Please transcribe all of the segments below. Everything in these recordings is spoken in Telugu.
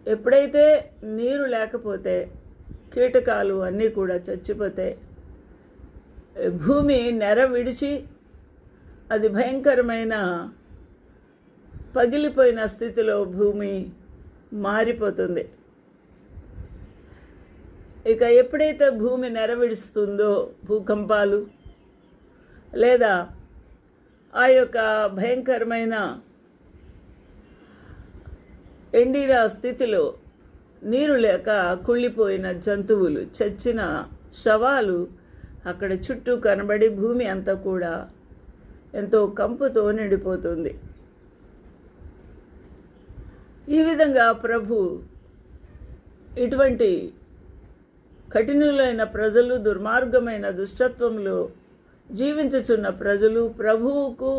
ఎప్పుడైతే నీరు లేకపోతే కీటకాలు అన్నీ కూడా చచ్చిపోతే భూమి నెర విడిచి అది భయంకరమైన పగిలిపోయిన స్థితిలో భూమి మారిపోతుంది. ఇక ఎప్పుడైతే భూమి నెరవిడుస్తుందో భూకంపాలు లేదా ఆ యొక్క భయంకరమైన ఎండిన స్థితిలో నీరు లేక కుళ్ళిపోయిన జంతువులు, చచ్చిన శవాలు అక్కడ చుట్టూ కనబడి భూమి అంతా కూడా ఎంతో కంపుతో నిండిపోతుంది. ఈ విధంగా ప్రభు ఇటువంటి కఠినులైన ప్రజలు, దుర్మార్గమైన దుష్టత్వంలో జీవించుచున్న ప్రజలు ప్రభువుకు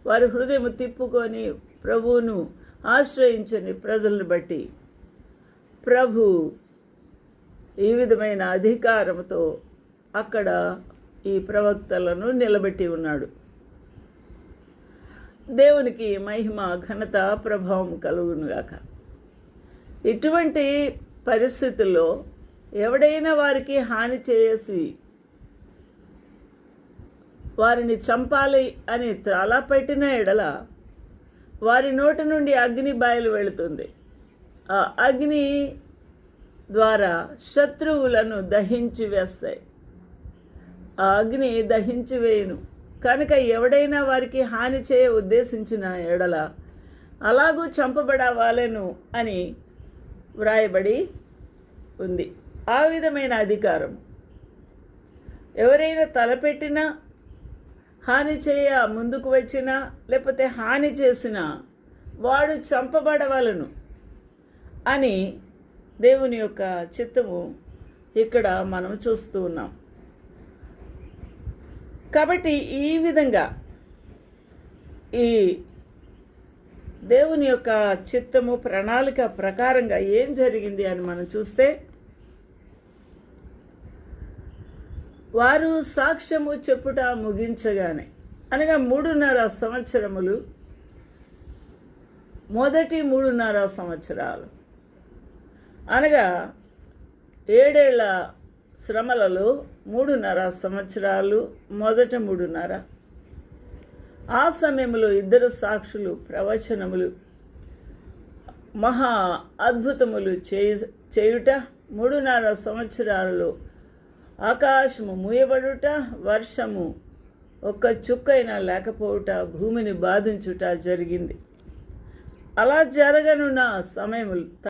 వారి హృదయం తిప్పుకొని ప్రభువును ఆశ్రయించని ప్రజలను బట్టి ప్రభు ఈ విధమైన అధికారంతో అక్కడ ఈ ప్రవక్తలను నిలబెట్టి ఉన్నాడు. దేవునికి మహిమ, ఘనత, ప్రభావం కలుగునుగాక. ఇటువంటి పరిస్థితుల్లో ఎవడైనా వారికి హాని చేసి వారిని చంపాలి అని త్రాలా పెట్టిన ఎడల వారి నోటి నుండి అగ్ని బయలు వెళుతుంది. ఆ అగ్ని ద్వారా శత్రువులను దహించి వేస్తాయి. ఆ అగ్ని దహించి వేయును. కనుక ఎవడైనా వారికి హాని చేయ ఉద్దేశించిన ఎడల అలాగూ చంపబడవాలెను అని వ్రాయబడి ఉంది. ఆ విధమైన అధికారం ఎవరైనా తలపెట్టినా, హాని చేయ ముందుకు వచ్చినా, లేకపోతే హాని చేసినా వాడు చంపబడవలను అని దేవుని యొక్క చిత్తము ఇక్కడ మనం చూస్తూ ఉన్నాం. కాబట్టి ఈ విధంగా ఈ దేవుని యొక్క చిత్తము, ప్రణాళిక ప్రకారంగా ఏం జరిగింది అని మనం చూస్తే, వారు సాక్ష్యము చెప్పుట ముగించగానే, అనగా 3.5 సంవత్సరములు, మొదటి 3.5 సంవత్సరాలు అనగా 7 ఏళ్ల శ్రమలలో 3.5 సంవత్సరాలు, మొదట 3.5. ఆ సమయంలో 2 సాక్షులు ప్రవచనములు, మహా అద్భుతములు చేయుట, 3.5 సంవత్సరాలలో ఆకాశము మూయబడుట, వర్షము ఒక్క చుక్కైనా లేకపోవుట, భూమిని బాధించుట జరిగింది. అలా జరగనున్న సమయములు